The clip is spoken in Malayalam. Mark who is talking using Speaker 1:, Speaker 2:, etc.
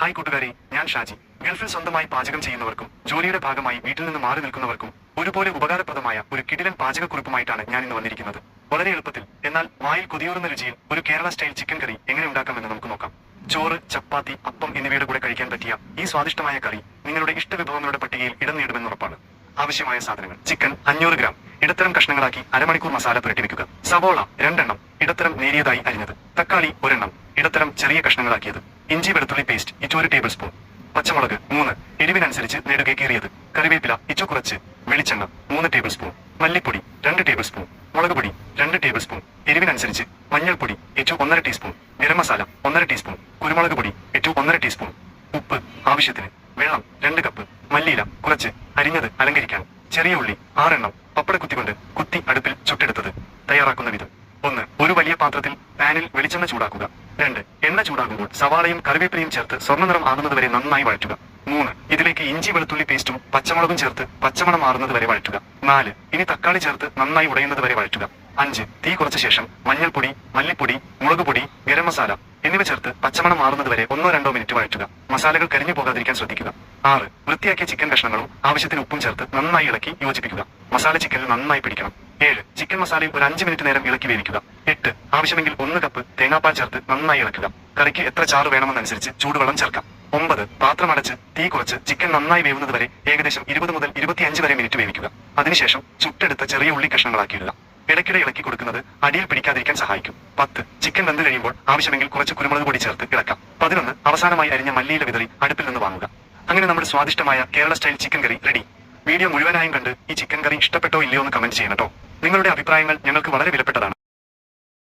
Speaker 1: ഹായ് കൂട്ടുകാരെ, ഞാൻ ഷാജി. ഗൾഫിൽ സ്വന്തമായി പാചകം ചെയ്യുന്നവർക്കും ജോലിയുടെ ഭാഗമായി വീട്ടിൽ നിന്ന് മാറി നിൽക്കുന്നവർക്കും ഒരുപോലെ ഉപകാരപ്രദമായ ഒരു കിടിലൻ പാചകക്കുറിപ്പുമായിട്ടാണ് ഞാൻ ഇന്ന് വന്നിരിക്കുന്നത്. വളരെ എളുപ്പത്തിൽ എന്നാൽ വായിൽ കൊതിയൂറുന്ന രുചിയിൽ ഒരു കേരള സ്റ്റൈൽ ചിക്കൻ കറി എങ്ങനെ ഉണ്ടാക്കാമെന്ന് നമുക്ക് നോക്കാം. ചോറ്, ചപ്പാത്തി, അപ്പം എന്നിവയുടെ കൂടെ കഴിക്കാൻ പറ്റിയ ഈ സ്വാദിഷ്ടമായ കറി നിങ്ങളുടെ ഇഷ്ടവിഭവങ്ങളുടെ പട്ടികയിൽ ഇടം നേടുമെന്ന് ഉറപ്പാണ്. ആവശ്യമായ സാധനങ്ങൾ: ചിക്കൻ 500 ഗ്രാം ഇടത്തരം കഷ്ണങ്ങളാക്കി അരമണിക്കൂർ മസാല പുരട്ടി വെക്കുക. സവോള 2 എണ്ണം ഇടത്തരം നേരിയതായി അരിഞ്ഞത്. തക്കാളി 1 എണ്ണം ഇടത്തരം ചെറിയ കഷ്ണങ്ങളാക്കിയത്. ഇഞ്ചി വെളുത്തുള്ളി പേസ്റ്റ് 1 ടേബിൾ സ്പൂൺ. പച്ചമുളക് 3 എരിവിനനുസരിച്ച് നെടുകെ കീറിയത്. കറിവേപ്പില കുറച്ച്. വെളിച്ചെണ്ണ 3 ടേബിൾ സ്പൂൺ. മല്ലിപ്പൊടി 2 ടേബിൾ സ്പൂൺ. മുളക് പൊടി 2 ടേബിൾ സ്പൂൺ. എരിവിനനുസരിച്ച് മഞ്ഞൾപ്പൊടി 1.5 ടീസ്പൂൺ. ഗരം മസാല 1.5 ടീസ്പൂൺ. കുരുമുളക് പൊടി 1.5 ടീസ്പൂൺ. ഉപ്പ് ആവശ്യത്തിന്. വെള്ളം 2 കപ്പ്. മല്ലിയില കുറച്ച്. അരിഞ്ഞത് അലങ്കരിക്കാൻ. ചെറിയ ഉള്ളി 6 എണ്ണം പപ്പടക്കുത്തി കൊണ്ട് കുത്തി അടുപ്പിൽ ചുട്ടെടുത്തത്. തയ്യാറാക്കുന്ന വിധം: 1. ഒരു വലിയ പാത്രത്തിൽ പാനിൽ വെളിച്ചെണ്ണ ചൂടാക്കുക. 2. എണ്ണ ചൂടാകുമ്പോൾ സവാളയും കറിവേപ്പിലയും ചേർത്ത് സ്വർണ്ണനിറം ആകുന്നതുവരെ നന്നായി വഴറ്റുക. 3. ഇതിലേക്ക് ഇഞ്ചി വെളുത്തുള്ളി പേസ്റ്റും പച്ചമുളകും ചേർത്ത് പച്ചമണം മാറുന്നതുവരെ വഴറ്റുക. 4. ഇനി തക്കാളി ചേർത്ത് നന്നായി ഉടയുന്നതുവരെ വഴറ്റുക. 5. തീ കുറച്ച ശേഷം മഞ്ഞൾപ്പൊടി, മല്ലിപ്പൊടി, മുളക് പൊടി, ഗരം മസാല എന്നിവ ചേർത്ത് പച്ചമണം മാറുന്നതുവരെ 1-2 മിനിറ്റ് വഴറ്റുക. മസാലകൾ കരിഞ്ഞു പോകാതിരിക്കാൻ ശ്രദ്ധിക്കുക. 6. വൃത്തിയാക്കിയ ചിക്കൻ കഷ്ണങ്ങളും ആവശ്യത്തിന് ഉപ്പും ചേർത്ത് നന്നായി ഇളക്കി യോജിപ്പിക്കുക. മസാല ചിക്കനിൽ നന്നായി പിടിക്കണം. 7. ചിക്കൻ മസാലയിൽ ഒരു 5 മിനിറ്റ് നേരം ഇളക്കി വേവിക്കുക. 8. ആവശ്യമെങ്കിൽ 1 കപ്പ് തേങ്ങാപ്പാൽ ചേർത്ത് നന്നായി ഇളക്കുക. കറിക്ക് എത്ര ചാറ് വേണമെന്നനുസരിച്ച് ചൂടുവെള്ളം ചേർക്കാം. 9. പാത്രം അടച്ച് തീ കുറച്ച് ചിക്കൻ നന്നായി വേവുന്നത് വരെ ഏകദേശം 20 മുതൽ 25 വരെ മിനിറ്റ് വേവിക്കുക. അതിനുശേഷം ചുട്ടെടുത്ത ചെറിയ ഉള്ളി കഷ്ണങ്ങളാക്കിയിടുക. ഇടയ്ക്കിടെ ഇളക്കി കൊടുക്കുന്നത് അടിയിൽ പിടിക്കാതിരിക്കാൻ സഹായിക്കും. 10. ചിക്കൻ വെന്ത് കഴിയുമ്പോൾ ആവശ്യമെങ്കിൽ കുറച്ച് കുരുമുളക് പൊടി ചേർത്ത് ഇളക്കാം. 11. അവസാനമായി അരിഞ്ഞ മല്ലിയില വിതറി അടുപ്പിൽ നിന്ന് വാങ്ങുക. അങ്ങനെ നമ്മുടെ സ്വാദിഷ്ടമായ കേരള സ്റ്റൈൽ ചിക്കൻ കറി റെഡി. വീഡിയോ മുഴുവനായും കണ്ട് ഈ ചിക്കൻ കറി ഇഷ്ടപ്പെട്ടോ ഇല്ലയോ എന്ന് കമന്റ് ചെയ്യണം കേട്ടോ. നിങ്ങളുടെ അഭിപ്രായങ്ങൾ ഞങ്ങൾക്ക് വളരെ വിലപ്പെട്ടതാണ്.